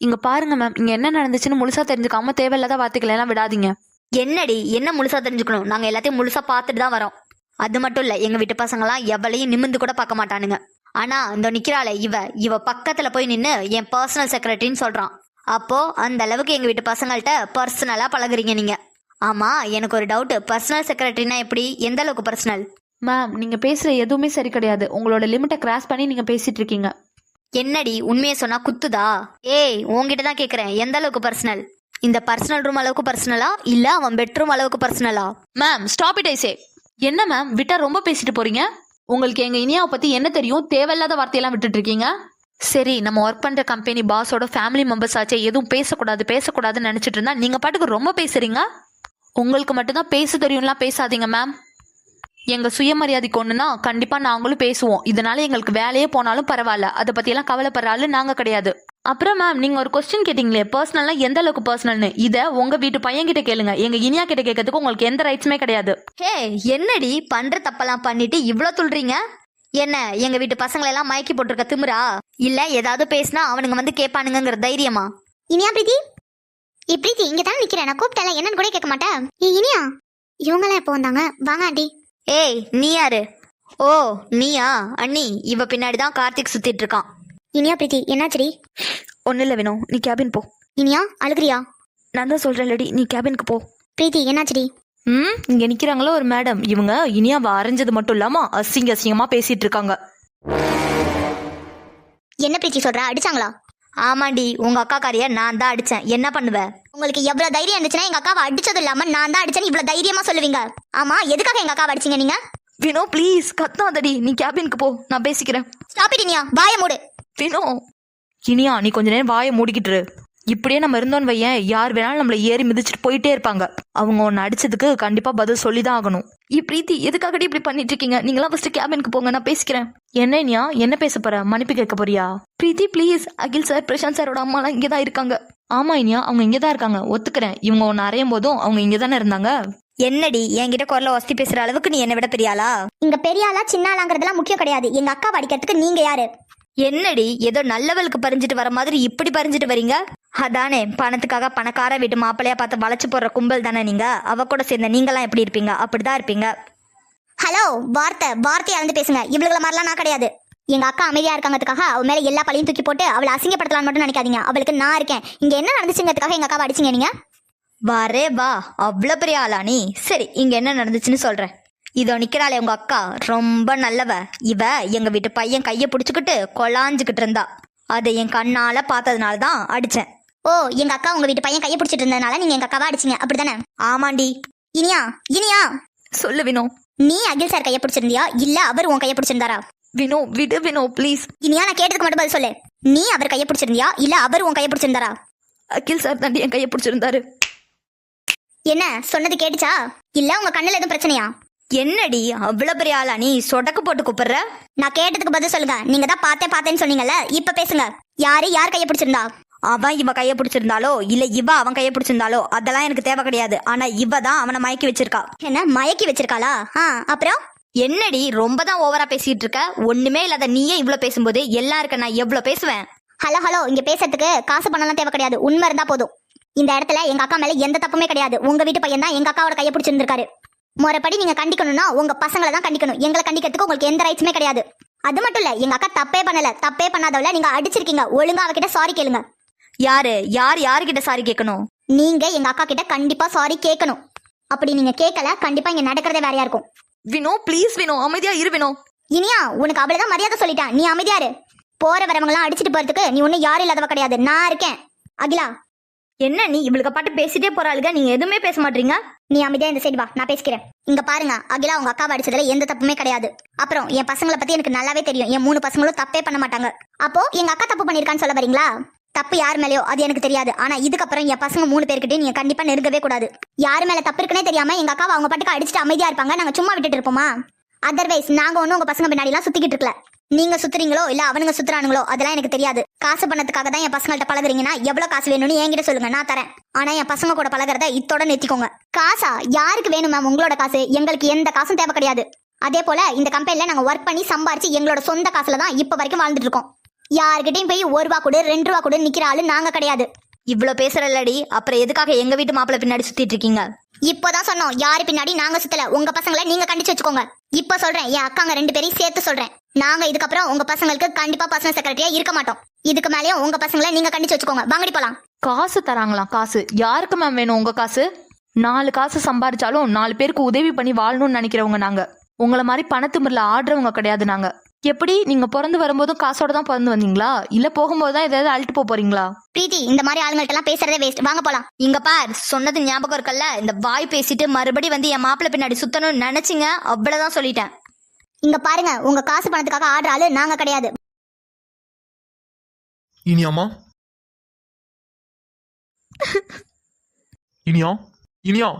இங்க பாருங்க மேம், இங்க என்ன நடந்துச்சுன்னு முழுசா தெரிஞ்சுக்காம தேவையில்லாத வார்த்தைகளை எல்லாம் விடாதீங்க. என்னடி என்ன முழுசா தெரிஞ்சுக்கணும்? நாங்க எல்லாத்தையும் முழுசா பார்த்துட்டு தான் வரோம். அது மட்டும் இல்ல, எங்க வீட்டு பசங்களாம் எவளையும் நிமிந்து கூட பார்க்க மாட்டானுங்க. ஆனா இந்த நிக்கிறாளே இவ பக்கத்துல போய் நின்னு என் பர்சனல் செக்ரட்டரின்னு சொல்றான். அப்போ அந்த அளவுக்கு எங்க வீட்டு பசங்கள்ட்ட பர்சனலா பழகுறீங்க நீங்க. ஆமா, எனக்கு ஒரு டவுட். பர்சனல் செக்ரட்டரினா எப்படி? எந்த அளவுக்கு பர்சனல்? மேம், நீங்க பேசுற எதுவுமே சரி கிடையாது. உங்களோட லிமிட்டை கிராஸ் பண்ணி நீங்க பேசிட்டு இருக்கீங்க. என்னடி உண்மையை சொன்னா குத்துதா? ஏய் உன்கிட்ட தான் கேக்குறேன், எந்த அளவுக்கு பர்சனல்? இந்த பர்சனல் ரூம் அளவுக்கு பர்சனலா இல்ல அவன் பெட்ரூம் அளவுக்கு பர்சனலா? மேம் ஸ்டாப் இட் ஐ சே. என்ன மேம், விட்டா ரொம்ப பேசிட்டு போறீங்க. உங்களுக்கு எங்க இனியாவை பத்தி என்ன தெரியும்? தேவையில்லாத வார்த்தையெல்லாம் விட்டுட்டு இருக்கீங்க. சரி, நம்ம ஒர்க் பண்ற கம்பெனி பாஸோட ஃபேமிலி மெம்பர்ஸ் ஆச்சே, எதுவும் பேசக்கூடாதுன்னு நினைச்சிட்டு இருந்தா நீங்க பாட்டுக்கு ரொம்ப பேசுறீங்க. உங்களுக்கு மட்டும்தான் பேச தெரியும்லாம் பேசாதீங்க மேம். எங்க சுயமரியாதைக்கு ஒண்ணுன்னா கண்டிப்பா நாங்களும் பேசுவோம். இதனால எங்களுக்கு வேலையே போனாலும் பரவாயில்ல, அதை பத்தி எல்லாம் கவலைப்படுற ஆளு நாங்க கிடையாது. அப்புறம் மேம், நீங்க ஒரு கொஸ்டின் கேட்டீங்களே, பர்சனல்னா எந்த அளவுக்கு பர்சனல்னு, இதை உங்க வீட்டு பையன் கிட்ட கேளுங்க. எங்க இனியா கிட்ட கேட்கறதுக்கு உங்களுக்கு எந்த ரைட்ஸுமே கிடையாது. ஹே என்னடி பண்ற தப்பெல்லாம் பண்ணிட்டு இவ்வளவு துள்றீங்க? என்ன எங்க வீட்டு பசங்களை எல்லாம் மயக்கி போட்டிருக்க திமிரா? இல்ல ஏதாவது பேசினா அவனுங்க வந்து கேட்பானுங்கிற தைரியமா? இனியா பிரீத்தி, பிரீத்தி இங்க தான் நிக்கிறேன், நான் கூப்பிட்டல என்னன்னு கூட கேட்க மாட்டேன். இனியா, இவங்கெல்லாம் எப்போ வந்தாங்க? வாங்க ஆண்டி. ஏய் நீ யாரு? ஓ நீயா? அண்ணி, இவ பின்னாடிதான் கார்த்திக் சுத்திட்டு இருக்கான். இனியா பிரீத்தி என்னாச்சுடி? ஒன்னும் இல்ல வேணும், நீ கேபின் போ. இனியா அழுகுறியா? நான் தான் சொல்றேன் லேடி, நீ கேபினுக்கு போ. பிரீத்தி என்னாச்சுடி? இங்க நிக்கிறாங்களோ ஒரு மேடம், இவங்க இனியாவை அரைஞ்சது மட்டும் இல்லாம அசிங்கமா பேசிட்டு இருக்காங்க. என்ன பிரீத்தி சொல்ற? அடிச்சாங்களா? ஆமாண்டி, உங்க அக்கா காரிய நான் தான் அடிச்சேன். என்ன பண்ணுவ? உங்களுக்கு எவ்வளவு தைரியம் இருந்துச்சுன்னா எங்க அக்காவை அடிச்சது இல்லாம நான் தான் அடிச்சேன்னு இவ்வளவு தைரியமா சொல்லுவீங்க? ஆமா, எதுக்காக எங்க அக்காவை அடிச்சீங்க நீங்க? வினோ ப்ளீஸ் கத்தாதடி, நீ கேபினுக்கு போ, நான் பேசிக்கிறேன். ஸ்டாப் இட் இனியா, வாயை மூடு. வினோ. இனியா, நீ கொஞ்ச நேரம் வாயை மூடிக்கிட்டு. இப்படியே நம்ம இருந்தோன்னு வையன், யார் வேணாலும் நம்மள ஏறி மிதிச்சுட்டு போயிட்டே இருப்பாங்க. அவங்க ஒன்னு அடிச்சதுக்கு கண்டிப்பா பதில் சொல்லிதான் ஆகணும். பிரீத்தி எதுக்காகடி இப்படி பண்ணிட்டு இருக்கீங்க? நீங்களாம் ஃபர்ஸ்ட் கேபினுக்கு போங்க, நான் பேசிக்கிறேன். என்ன இனியா, என்ன பேச போற? மன்னிப்பு கேட்க போறியா? பிரீத்தி ப்ளீஸ், அகில் சார் பிரசாந்த் சாரோட அம்மாலாம் இங்கதான் இருக்காங்க. ஆமா இனியா, அவங்க இங்கதான் இருக்காங்க, ஒத்துக்கிறேன். இவங்க ஒன்னு அறையும் போதும் அவங்க இங்கதானே இருந்தாங்க. என்னடி என்கிட்ட குரல வசதி பேசுற அளவுக்கு நீ என்ன விட பெரியாளா? இங்க பெரியாளா சின்னாளாங்கிறதுலாம் முக்கியம் கிடையாது. எங்க அக்காவை அடிக்கிறதுக்கு நீங்க யாரு? என்னடி ஏதோ நல்லவளுக்கு பறிஞ்சிட்டு வர மாதிரி இப்படி பறிஞ்சிட்டு வரீங்க? அதானே, பணத்துக்காக பணக்கார வீட்டு மாப்பிள்ளையா பார்த்து வளைச்சு போடுற கும்பல் தானே நீங்க. அவ கூட சேர்ந்த நீங்களாம் எப்படி இருப்பீங்க? அப்படிதான் இருப்பீங்க. ஹலோ, வார்த்தை அளந்து பேசுங்க. இவளுகளை மாதிரிலாம் நான் கிடையாது. எங்க அக்கா அமைதியா இருக்காங்கிறதுக்காக அவ மேல எல்லா பழியும் தூக்கி போட்டு அவளை அசிங்கப்படுத்தலாம்னு மட்டும் நினைக்காதீங்க. அவளுக்கு நான் இருக்கேன். இங்க என்ன நடந்துச்சுங்கிறதுக்காக எங்க அக்காவை அடிச்சிங்க நீங்க? வரே வா, அவ்வளவு பெரிய ஆளா நீ? சரி, இங்க என்ன நடந்துச்சுன்னு சொல்றேன். இதோ நிக்கிறாளே உங்க அக்கா, ரொம்ப நல்லவ. இவ எங்க வீட்டு பையன் கைய புடிச்சுக்கிட்டு கொலாஞ்சுக்கிட்டு இருந்தா. அதை என் கண்ணால பார்த்ததுனால தான் அடிச்சேன். ஓ, எங்க அக்கா உங்க வீட்டு பையன் கைய பிடிச்சிட்டு இருந்ததுனால நீங்க எங்க அக்காவை அடிச்சீங்க, அப்படித்தானே? ஆமாண்டி. இனியா சொல்லு வினோ. நீ அகில் சார் கைய பிடிச்சிருந்தியா இல்ல அவர் உன் கைய பிடிச்சிருந்தாரா? வினோ விடு வினோ ப்ளீஸ். இனியா, நான் கேட்டதுக்கு மட்டும் பதில் சொல்லு. நீ அவர் கைய பிடிச்சிருந்தியா இல்ல அவர் உன் கைய பிடிச்சிருந்தாரா? அகில் சார் தாண்டி என் கையை பிடிச்சிருந்தாரு. என்ன சொன்னது கேட்டுச்சா இல்ல உங்க கண்ணுல எதுவும் பிரச்சனையா? என்னடி அவ்வளவு பெரிய ஆளா நீ சொடக்கு போட்டு கூப்பிடுற? நான் கேட்டதுக்கு பதில் சொல்லுங்க. நீங்க தான் பார்த்தேன்னு சொன்னீங்கல்ல, இப்ப பேசுங்க. யார் கைய பிடிச்சிருந்தா? அவன் இவ கைய பிடிச்சிருந்தாலோ இல்ல இவ அவன் கைய பிடிச்சிருந்தாலோ அதெல்லாம் எனக்கு தேவை கிடையாது. ஆனா இவ தான் அவனை மயக்கி வச்சிருக்கா. என்ன மயக்கி வச்சிருக்காளா? அப்புறம் என்னடி ரொம்ப தான் ஓவரா பேசிட்டு இருக்க? ஒண்ணுமே இல்லாத நீயே இவ்வளவு பேசும்போது எல்லாருக்கும் நான் எவ்வளவு பேசுவேன்? ஹலோ இங்க பேசுறதுக்கு காசு பணம்லாம் தேவை கிடையாது. உண்மை இருந்தா போதும். இந்த இடத்துல எங்க அக்கா மேல எந்த தப்புமே கிடையாது. உங்க வீட்டு பையன் தான் எங்க அக்காவோட கைய பிடிச்சிருந்திருக்காரு. முறைப்படி நீங்க கண்டிக்கணும்னா உங்க பசங்களை தான் கண்டிக்கணும். எங்களை கண்டிக்கிறதுக்கு உங்களுக்கு எந்த ரைட்ஸுமே கிடையாது. அது மட்டும் இல்ல, எங்க அக்கா தப்பே பண்ணல. தப்பே பண்ணாதவள நீங்க அடிச்சிருக்கீங்க. ஒழுங்கா அவகிட்ட சாரி கேளுங்க. யாருகிட்ட சாரி கேட்கணும்? நீங்க எங்க அக்கா கிட்ட கண்டிப்பா சாரி கேட்கணும். அப்படி நீங்க கேட்கல, கண்டிப்பா இங்க நடக்கிறதே வேறையா இருக்கும். வினோ ப்ளீஸ் வினோ, அமைதியா இரு வினோ. இனியா உனக்கு அவ்வளவுதான் மரியாதை சொல்லிட்டேன். நீ அமைதியா இரு. போற வரவங்க எல்லாம் அடிச்சிட்டு போறதுக்கு நீ ஒன்னும் யாரும் இல்லாதவ கிடையாது. நான் இருக்கேன். அகிலா என்ன நீ இவளுக்கு பாட்டு பேசிட்டே போறாளுங்க, நீங்க எதுவுமே பேச மாட்டீங்க? நீ அமைதியா இந்த சைடு வா, நான் பேசிக்கிறேன். இங்க பாருங்க, அகிலா உங்க அக்காவை அடிச்சதுல எந்த தப்புமே கிடையாது. அப்புறம் என் பசங்களை பத்தி எனக்கு நல்லாவே தெரியும். என் 3 பசங்களும் தப்பே பண்ண மாட்டாங்க. அப்போ எங்க அக்கா தப்பு பண்ணிருக்கான்னு சொல்ல வரீங்களா? தப்பு யார் மேலயோ அது எனக்கு தெரியாது. ஆனா இதுக்கப்புறம் என் பசங்க 3 பேர்கிட்ட நீங்க கண்டிப்பா நெருங்கவே கூடாது. யாரு மேல தப்பு இருக்குன்னே தெரியாம எங்க அக்காவை அவங்க பாட்டுக்கு அடிச்சுட்டு அமைதியா இருப்பாங்க. நாங்க சும்மா விட்டுட்டு இருப்போமா? அதர்வைஸ் நாங்க ஒன்னும் உங்க பசங்க பின்னாடி எல்லாம் சுத்திக்கிட்டு இருக்கல. நீங்க சுத்துறீங்களோ இல்ல அவனுங்க சுத்துறானுங்களோ அதெல்லாம் எனக்கு தெரியாது. காசு பண்ணதுக்காக தான் என் பசங்கள்ட்ட பழகுறீங்கன்னா எவ்வளவு காசு வேணும்னு என்கிட்ட சொல்லுங்க, நான் தரேன். ஆனா என் பசங்க கூட பழகிறத இத்தோட நிறுத்திக்கோங்க. காசா யாருக்கு வேணும் மேம்? உங்களோட காசு. எங்களுக்கு எந்த காசும் தேவை கிடையாது. அதே போல இந்த கம்பெனில நாங்க ஒர்க் பண்ணி சம்பாரிச்சு எங்களோட சொந்த காசுல தான் இப்ப வரைக்கும் வாழ்ந்துட்டு இருக்கோம். யாருக்கிட்டையும் போய் 1 ரூபா கொடு 2 ரூபா கொடு நிக்கிற ஆளு நாங்க கிடையாது. இவ்வளவு பேசுறல்லடி, அப்புறம் எதுக்காக எங்க வீட்டு மாப்பிள்ளை பின்னாடி சுத்திட்டு இருக்கீங்க? இப்பதான் சொன்னோம், யாரு பின்னாடி நாங்க சுத்தல. உங்க பசங்களை நீங்க கண்டிச்சு வச்சுக்கோங்க. இப்ப சொல்றேன், என் அக்காங்க 2 பேரையும் சேர்த்து சொல்றேன். நாங்க இதுக்கப்புறம் உங்க பசங்களுக்கு கண்டிப்பா பர்சனல் செக்ரட்டரியா இருக்க மாட்டோம். இதுக்கு மேலயும் உங்க பசங்களை நீங்க கண்டிச்சு வச்சுக்கோங்க. வாங்கடி போலாம். காசு தராங்களாம். காசு யாருக்கு மேம் வேணும்? உங்க காசு 4 காசு சம்பாதிச்சாலும் 4 பேருக்கு உதவி பண்ணி வாழணும்னு நினைக்கிறவங்க நாங்க. உங்களை மாதிரி பணத்துமில்ல ஆடுறவங்க கிடையாது நாங்க. எப்படி நீங்க பிறந்து வரும்போதும் காசோட தான் பிறந்து வந்தீங்களா, இல்ல போகும்போது தான் ஏதாவது அழிட்டு போறீங்களா? பிரீத்தி, இந்த மாதிரி ஆளுங்கள்ட்ட எல்லாம் பேசுறதே வேஸ்ட். வாங்க போலாம். இங்க பார், சொன்னது ஞாபகம் இருக்கல்ல? இந்த வாய் பேசிட்டு மறுபடி வந்து என் மாப்பிள்ளை பின்னாடி சுத்தணும்னு நினைச்சீங்க, அவ்வளவுதான் சொல்லிட்டேன். இங்க பாருங்க, உங்க காசு பணத்துக்காக ஆடுற ஆளு நாங்க கிடையாது. இனியாமா இனியா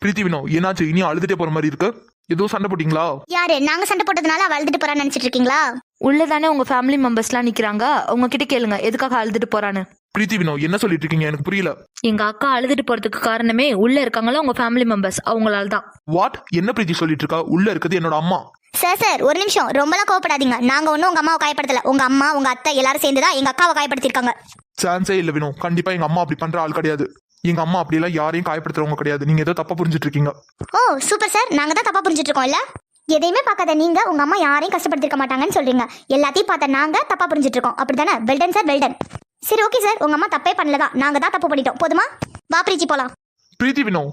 பிரீத்தி வினோ, என்னாச்சு? இனியா அழுதுட்டே போற மாதிரி இருக்கு. ஏதோ சண்டை போட்டீங்களா? யாரு? நாங்க சண்டை போட்டதுனால அவ அழுதுட்டு போறான்னு நினைச்சிட்டு இருக்கீங்களா? உள்ளதானே உங்க ஃபேமிலி மெம்பர்ஸ்லாம் நிக்கிறாங்க. உங்ககிட்ட கேளுங்க எதுக்காக அழுதுட்டு போறான்னு. பிரீத்தி வினோ, என்ன சொல்லிட்டு இருக்கீங்க? எனக்கு புரியல. எங்க அக்கா அழுதுட்டு போறதுக்கு காரணமே உள்ள இருக்காங்களா உங்க ஃபேமிலி மெம்பர்ஸ், அவங்களால தான். வாட்? என்ன பிரீத்தி சொல்லிட்டு இருக்கா? உள்ள இருக்குது என்னோட அம்மா. சார் ஒரு நிமிஷம், ரொம்பலாம் கோவப்படாதீங்க. நாங்க ஒன்னும் உங்க அம்மாவை காயப்படுத்தல. உங்க அம்மா உங்க அத்தை எல்லாரும் சேர்ந்துதான் எங்க அக்காவை காயப்படுத்திருக்காங்க. சான்ஸே இல்ல வினோ. கண்டிப்பா எங்க அம்மா அப்படி பண்ற ஆள் கிடையாது. எங்க அம்மா அப்படி எல்லாம் யாரையும் காயப்படுத்துறவங்க கிடையாது. நீங்க ஏதோ தப்பா புரிஞ்சுட்டு இருக்கீங்க. ஓ சூப்பர் சார், நாங்க தான் தப்பா புரிஞ்சுட்டு இருக்கோம் இல்ல? எதையுமே பார்க்காத நீங்க உங்க அம்மா யாரையும் கஷ்டப்படுத்திருக்க மாட்டாங்கன்னு சொல்றீங்க. எல்லாத்தையும் பார்த்த நாங்க தப்பா புரிஞ்சுட்டு இருக்கோம், அப்படிதானே? Well done sir, well done. சரி ஓகே சார், உங்க அம்மா தப்பே பண்ணலதான், நாங்க தான் தப்பு பண்ணிட்டோம். போதுமா? வா பிரீத்தி போலாம். பிரீத்தி வினோ,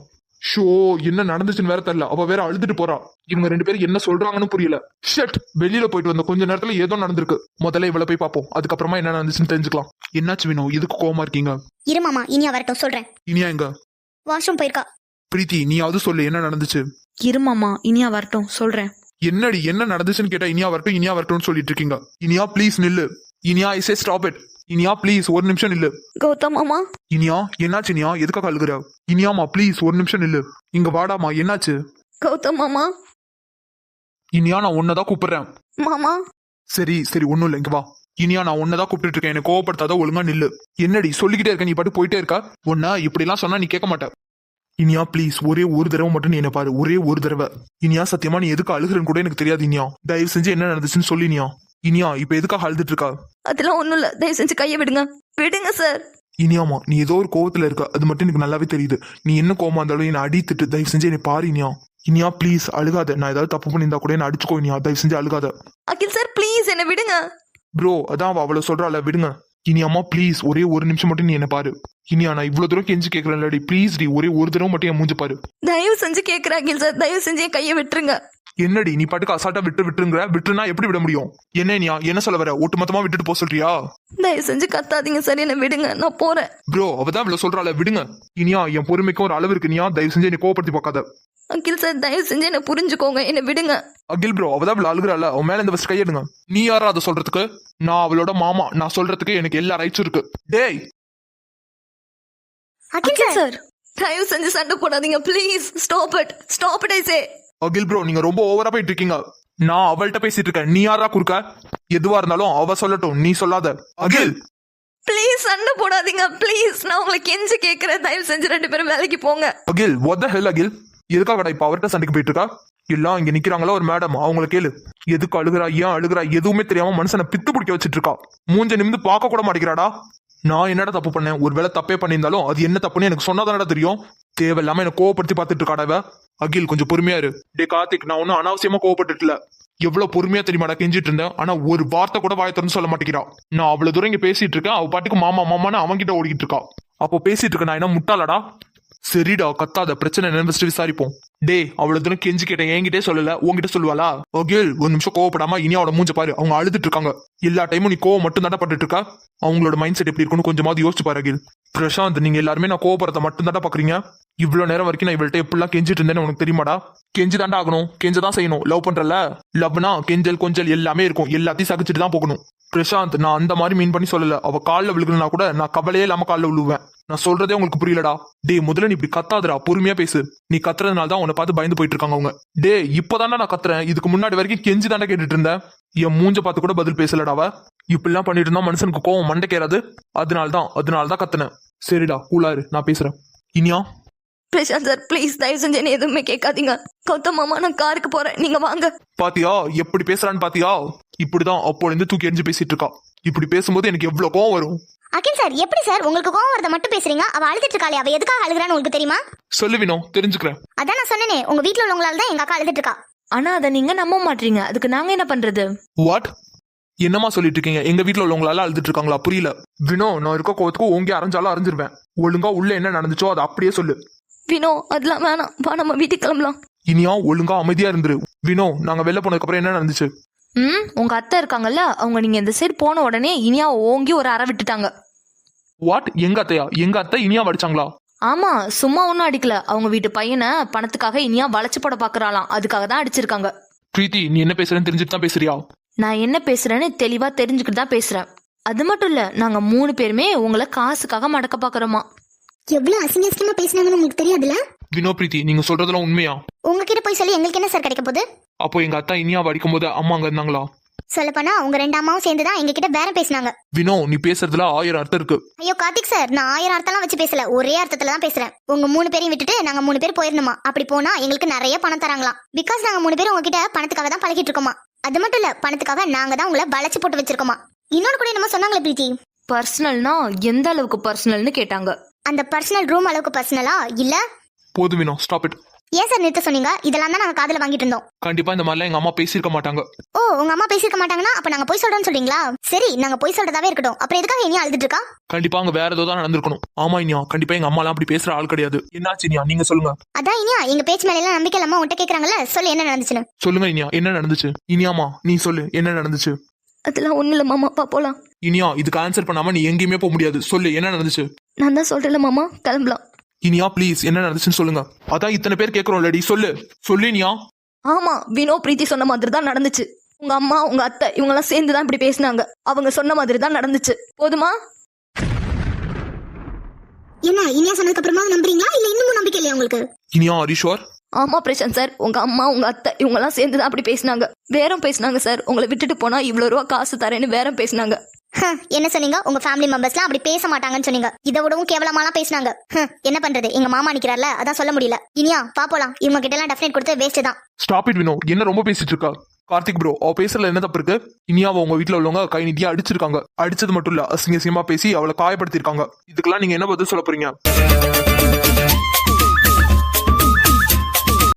ஷோ என்ன நடந்துச்சுன்னு வேற தெரியல. அவ வேற அழுதுட்டு போறா. இவங்க 2 பேரும் என்ன சொல்றாங்கன்னு புரியல. ஷட், வெளியில போயிட்டு வந்த கொஞ்ச நேரத்துல ஏதோ நடந்திருக்கு. முதல்ல இவளை போய் பாப்போம், அதுக்கப்புறமா என்ன நடந்துச்சுன்னு தெரிஞ்சுக்கலாம். என்னாச்சு வினோ, இதுக்கு கோவமா இருக்கீங்க? இருமாமா, இனியா வரட்டும் சொல்றேன். இனியா எங்க? வாஷ்ரூம் போயிருக்கா. பிரீத்தி, நீயாவது சொல்லு, என்ன நடந்துச்சு? இருமாமா, இனியா வரட்டும் சொல்றேன். என்னடி என்ன நடந்துச்சுன்னு கேட்டா இனியா வரட்டும்னு சொல்லிட்டு இருக்கீங்க. இனியா ப்ளீஸ் நில்லு. Iniya I say stop it. Iniya please ஒரு நிமிஷம் நில்லு. கௌதம் மாமா. இனியா என்னாச்சு? இனியா எதுக்காக அழுகுற? இனியாமா ப்ளீஸ் ஒரு நிமிஷம் நில்லு. இங்க வாடாமா, என்னாச்சு? கௌதம் மாமா. இனியா நான் உன்னதான் கூப்பிடுறேன். மாமா. சரி ஒண்ணும் இல்ல, இங்க வா. இனியா நான் உன்னதான் கூப்பிட்டு இருக்கேன். எனக்கு கோவப்படுத்தாத, ஒழுங்கா நில்லு. என்னடி சொல்லிக்கிட்டே இருக்க, நீ பாட்டு போயிட்டே இருக்கா? உன்ன இப்படி எல்லாம் சொன்னா நீ கேட்க மாட்ட. இனியா ப்ளீஸ் ஒரே ஒரு தடவை மட்டும் நீ என்ன பாரு, ஒரே ஒரு தடவை. இனியா சத்தியமா நீ எதுக்கு அழுகுறன்னு கூட எனக்கு தெரியாது. இனியா தயவு செஞ்சு என்ன நடந்துச்சுன்னு சொல்லி. இனியா இப்ப எதுக்காக அழுதுட்டு இருக்கா? அதெல்லாம் ஒண்ணும் இல்ல, தயவு செஞ்சு கையை விடுங்க. விடுங்க சார். இனியாமா நீ ஏதோ ஒரு கோவத்துல இருக்க, அது மட்டும் எனக்கு நல்லாவே தெரியுது. நீ என்ன கோவமா இருந்தாலும் என்ன அடித்துட்டு தயவு செஞ்சு என்னை பாரு. இனியா ப்ளீஸ் அழுகாத. நான் ஏதாவது தப்பு பண்ணியிருந்தா கூட என்ன அடிச்சுக்கோ. இனியா தயவு செஞ்சு அழுகாத. அகில் சார் ப்ளீஸ் என்ன விடுங்க. ப்ரோ அதான் அவ அவ்வளவு சொல்றாள், விடுங்க. இனியாமா ப்ளீஸ் ஒரே ஒரு நிமிஷம் மட்டும் நீ என்ன பாரு. இனியா நான் இவ்வளவு தூரம் கெஞ்சி கேட்கறேன்லடி, ப்ளீஸ் டி ஒரே ஒரு தடவை மட்டும் என் மூஞ்சி பாரு. தயவு செஞ்சு கேக்குறேன் அகில் சார், தயவு செஞ்சு என் கையை விட்டுருங்க. என்னடி நீ பாட்டுக்கு அசால்ட்டா விட்டுருங்கிற? விட்டுருனா எப்படி விட முடியும்? என்ன சொல்ல வர? ஒட்டு மொத்தமா விட்டுட்டு போக சொல்றியா? தயவு செஞ்சு கத்தாதீங்க சார், என்ன விடுங்க, நான் போறேன். ப்ரோ அவதான் இவ்வளவு சொல்றாள், விடுங்க. இனியா என் பொறுமைக்கும் ஒரு அளவு இருக்கு. இனியா தயவு செஞ்சு என்னை கோவப்படுத்தி பார்க்காத. அகில் சார் தயவு செஞ்சு என்ன புரிஞ்சுக்கோங்க, என்ன விடுங்க. அகில் ப்ரோ அவதான் இவ்வளவு அழுகுறாள், அவன் மேல இந்த ஃபர்ஸ்ட் கையெடுங்க. நீ யாரா அதை சொல்றதுக்கு? நான் அவளோட மாமா, நான் சொல்றதுக்கு எனக்கு எல்லா ரைட்ஸும் இருக்கு. டேய் அகில் சார் தயவு செஞ்சு சண்டை போடாதீங்க please. Stop it I say. Akhil bro நீங்க ரொம்ப ஓவரா போயிட்டு இருக்கீங்க. நான் அவள்கிட்ட பேசிட்டு இருக்கேன், நீ யாரா குறுக்க? எதுவா இருந்தாலும் அவ சொல்லட்டும், நீ சொல்லாத. அகில் ப்ளீஸ் சண்டை போடாதீங்க ப்ளீஸ். நான் உங்களை கெஞ்சி கேட்கறேன், தயவு செஞ்சு 2 பேரும் வேலைக்கு போங்க. அகில் what the hell அகில், எதுக்காகடா இப்ப அவர்கிட்ட சண்டைக்கு போயிட்டு இருக்கா? எல்லாம் இங்க நிக்கிறாங்களா ஒரு மேடம், அவங்கள கேளு. எதுக்கு அழுகுறா, ஏன் அழுகுறா, எதுவுமே தெரியாம மனுஷனை பித்து பிடிக்க வச்சிட்டு இருக்கா. மூஞ்ச நிமிந்து பார்க்க கூட மாட்டேங்கிறாடா. நான் என்னடா தப்பு பண்ணேன்? ஒருவேளை தப்பே பண்ணியிருந்தாலும் அது என்ன தப்புன்னு எனக்கு சொன்னாதானடா தெரியும். தேவையில்லாம என்ன கோவப்படுத்தி பார்த்துட்டு இருக்காடா இவ. அகில் கொஞ்சம் பொறுமையா இரு. டே கார்த்திக், நான் ஒன்னும் அனாவசியமா கோவப்பட்டுல. எவ்வளவு பொறுமையா தெரியுமாடா கெஞ்சிட்டு இருந்தேன். ஆனா ஒரு வார்த்தை கூட வாயை திறந்து சொல்ல மாட்டேங்கிறா. நான் அவ்வளவு தூரம் இங்க பேசிட்டு இருக்கேன், அவ பாட்டுக்கு மாமா மாமான்னு அவன்கிட்ட ஓடிக்கிட்டு இருக்கா. அப்போ பேசிட்டு இருக்க நான் என்ன முட்டாளடா? சரிடா கத்தாத, பிரச்சனை என்னன்னு விசாரிப்போம். டே அவ்வளவு தூரம் கெஞ்சி கேட்டேன், என்கிட்டே சொல்லல, உங்ககிட்ட சொல்லுவாளா? அகில் ஒரு நிமிஷம் கோவப்படாம இனியாவோட மூஞ்ச பாரு, அவங்க அழுதுட்டு இருக்காங்க. எல்லா டைமும் நீ கோவம் மட்டும் தாண்டா பட்டுட்டு இருக்கா. அவங்களோட மைண்ட் செட் எப்படி இருக்குன்னு கொஞ்சமாவது யோசிச்சு பாரு அகில். பிரசாந்த், நீங்க எல்லாருமே நான் கோவப்படுறத மட்டும் தாண்டா பாக்குறீங்க. இவ்வளவு நேரம் வரைக்கும் நான் இவள்கிட்ட எப்படிலாம் கெஞ்சிட்டு இருந்தேன்னு உனக்கு தெரியுமாடா? கெஞ்சி தாண்டா ஆகணும், கெஞ்சதான் செய்யணும். லவ் பண்றல, லவ்னா கெஞ்சல் கொஞ்சல் எல்லாமே இருக்கும், எல்லாத்தையும் சகிச்சுட்டு தான் போகணும். பிரசாந்த், நான் அந்த மாதிரி மீன் பண்ணி சொல்லல. அவ காலில் விழுகணும்னா கூட நான் கவலையே இல்லாம காலில் விழுவேன். நான் சொல்றதே உங்களுக்கு புரியலடா. டே முதல்ல நீ இப்படி கத்தாதுடா, பொறுமையா பேசு. நீ கத்துறதுனால தான் உன்னை பார்த்து பயந்து போயிட்டு இருக்காங்க அவங்க. டே இப்பதான்டா நான் கத்துறேன், இதுக்கு முன்னாடி வரைக்கும் கெஞ்சி தாண்டா கேட்டுட்டு இருந்தேன். என் மூஞ்ச பார்த்து கூட பதில் பேசலடாவ. இப்படிலாம் பண்ணிட்டு இருந்தா மனுஷனுக்கு கோவம் மண்டைக்கேறாது. அதனாலதான் கத்துனேன். சரிடா கூலாரு, நான் பேசுறேன். இனியா பிரசாந்த் சார் ப்ளீஸ் தயவு செஞ்சு என்ன எதுவுமே கேட்காதீங்க. கௌதம் மாமா நான் காருக்கு போறேன், நீங்க வாங்க. பாத்தியா எப்படி பேசுறான்னு பாத்தியா? இப்படிதான் அப்போ இருந்து தூக்கி எரிஞ்சு பேசிட்டு இருக்கா. இப்படி பேசும்போது எனக்கு எவ்வளவு கோவம் வரும். அகில் சார் எப்படி சார் உங்களுக்கு கோவம் வரத மட்டும் பேசுறீங்க? அவ அழுதுட்டு இருக்காளே, அவ எதுக்காக அழுகுறான்னு உங்களுக்கு தெரியுமா? சொல்லு வினோ, தெரிஞ்சுக்கிறேன். அதான் நான் சொன்னேனே, உங்க வீட்ல உள்ளவங்களால தான் எங்க அக்கா அழுதுட்டு இருக்கா. ஆனா அதை நீங்க நம்ப மாட்டீங்க, அதுக்கு நாங்க என்ன பண்றது? வாட்? என்னமா சொல்லிட்டு இருக்கீங்க? எங்க வீட்டுல உள்ளவங்களால அழுதுட்டு இருக்காங்களா? புரியல வினோ. நான் இருக்க கோவத்துக்கு ஓங்கி அரைஞ்சாலும் அரைஞ்சிருவேன். ஒழுங்கா உள்ள என்ன நடந்துச்சோ அதை அப்படியே சொல்லு. வினோ அதெல்லாம் வேணாம், வா நம்ம வீட்டுக்கு கிளம்பலாம். இனியா ஒழுங்கா அமைதியா இருந்துரு. வினோ, நாங்க வெளில போனதுக்கு அப்புறம் என்ன நடந்துச்சு? உங்க அத்தை இருக்காங்கல்ல, அவங்க நீங்க இந்த சைடு போன உடனே இனியா ஓங்கி ஒரு அறை விட்டுட்டாங்க. வாட்? எங்க அத்தையா? எங்க அத்தை இனியா அடிச்சாங்களா? ஆமா, சும்மா ஒன்னும் அடிக்கல. அவங்க வீட்டு பையனை பணத்துக்காக இனியா வளைச்சு போட பாக்குறாளாம், அதுக்காக தான் அடிச்சிருக்காங்க. பிரீத்தி, நீ என்ன பேசுறேன்னு தெரிஞ்சுட்டு தான் பேசுறியா? நான் என்ன பேசுறேன்னு தெளிவா தெரிஞ்சுக்கிட்டு தான் பேசுறேன். அது மட்டும் இல்ல, நாங்க 3 பேருமே உங்களை காசுக்காக மடக்க பாக்குறோமா. எவ்வளவு அசிங்கமா பேசினாங்கன்னு உங்களுக்கு தெரியாதுல? வினோ பிரீத்தி, நீங்க சொல்றதெல்லாம் உண்மையா? உங்ககிட்ட போய் சொல்லி எங்களுக்கு என்ன சார் கிடைக்க போகுது? அப்போ எங்க அத்தா இனியாவை அடிக்கும் போது அம்மா அங்க இருந்தாங்களா? சொல்லப்போனா உங்க 2 அம்மாவும் சேர்ந்துதான் எங்க கிட்ட பேரம் பேசினாங்க. வினோ, நீ பேசுறதுல 1000 அர்த்தம் இருக்கு. ஐயோ கார்த்திக் சார், நான் 1000 அர்த்தம்லாம் வச்சு பேசல, ஒரே அர்த்தத்துல தான் பேசுறேன். உங்க 3 பேரையும் விட்டுட்டு நாங்க 3 பேர் போயிருந்தோமா. அப்படி போனா எங்களுக்கு நிறைய பணம் தராங்களாம். பிகாஸ் நாங்க 3 பேரும் உங்ககிட்ட பணத்துக்காக தான் பழகிட்டு இருக்கோமா. அது மட்டும் இல்ல, பணத்துக்காக நாங்க தான் உங்களை வளைச்சு போட்டு வச்சிருக்கோமா. இன்னொன்னு கூட என்னமோ சொன்னாங்களே பிரீத்தி. பர்சனல்னா எந்த அளவுக்கு பர்சனல்னு கேட்டாங்க. அந்த பர்சனல் ரூம் அளவுக்கு பர்சனலா இல்ல? போது வினோ, ஸ்டாப் இட். ஏன் சார் நிறுத்த சொன்னீங்க? இதெல்லாம் தான் நாங்க காதுல வாங்கிட்டு இருந்தோம். கண்டிப்பா இந்த மாதிரிலாம் எங்க அம்மா பேசியிருக்க மாட்டாங்க. ஓ, உங்க அம்மா பேசியிருக்க மாட்டாங்கன்னா அப்ப நாங்க போய் சொல்றோம்னு சொல்றீங்களா? சரி, நாங்க போய் சொல்றதாவே இருக்கட்டும். அப்புறம் எதுக்காக இனியா அழுதுட்டு இருக்கா? கண்டிப்பா அங்க வேற ஏதோ தான் நடந்திருக்கணும். ஆமா இனியா, கண்டிப்பா எங்க அம்மா எல்லாம் அப்படி பேசுற ஆள் கிடையாது. என்னாச்சு இனியா, நீங்க சொல்லுங்க. அதான் இனியா, எங்க பேச்சு மேல எல்லாம் நம்பிக்கை இல்லாம உன்கிட்ட கேக்குறாங்கல்ல, சொல்லு என்ன நடந்துச்சுன்னு. சொல்லுங்க இனியா, என்ன நடந்துச்சு? இனியாமா நீ சொல்லு, என்ன நடந்துச்சு? அதெல்லாம் ஒண்ணு இல்ல மாமா, பா போலாம். இனியா, இதுக்கு ஆன்சர் பண்ணாம நீ எங்கேயுமே போக முடியாது. சொல்லு, என்ன நடந்துச்சு? நான் தான் சொல்றேன்ல மாமா, கிளம்பலாம். இனியா ப்ளீஸ், என்ன நடந்துச்சுன்னு சொல்லுங்க. அதான் இத்தனை பேர் கேட்கறோம் இல்லடி, சொல்லு சொல்லு இனியா. ஆமா, வினோ பிரீத்தி சொன்ன மாதிரி தான் நடந்துச்சு. உங்க அம்மா உங்க அத்தை இவங்க எல்லாம் சேர்ந்து தான் இப்படி பேசினாங்க. அவங்க சொன்ன மாதிரி தான் நடந்துச்சு. போதுமா? என்ன இனியா சொன்னதுக்கு அப்புறமா நம்புறீங்களா இல்ல இன்னமும் நம்பிக்கை இல்லையா உங்களுக்கு? இனியா ஹரிஷோர். ஆமா பிரசாந்த் சார், உங்க அம்மா உங்க அத்தை இவங்க எல்லாம் சேர்ந்து தான் அப்படி பேசினாங்க. வேறம் பேசினாங்க சார். உங்களை விட்டுட்டு போனா இவ்வளவு ரூபா காசு தரேன்னு வேறம் பேசினாங்க. என்ன சொன்னீங்க? உங்க ஃபேமிலி மெம்பர்ஸ்லாம் அப்படி பேச மாட்டாங்கன்னு சொன்னீங்க. இதை விடவும் கேவலமாலாம் பேசினாங்க. என்ன பண்றது, எங்க மாமா நிக்கிறார்ல, அதான் சொல்ல முடியல. இனியா பாப்போலாம், இவங்க கிட்ட எல்லாம் டெஃபினட் கொடுத்து வேஸ்ட் தான். ஸ்டாப் இட் வினோ, என்ன ரொம்ப பேசிட்டு இருக்கா? கார்த்திக் ப்ரோ, அவ பேசுறதுல என்ன தப்பு இருக்கு? இனியாவை உங்க வீட்டுல உள்ளவங்க கை நீட்டியா அடிச்சிருக்காங்க. அடிச்சது மட்டும் இல்ல, அசிங்கமா பேசி அவளை காயப்படுத்திருக்காங்க. இதுக்கெல்லாம் நீங்க என்ன பதில் சொல்ல போறீங்க?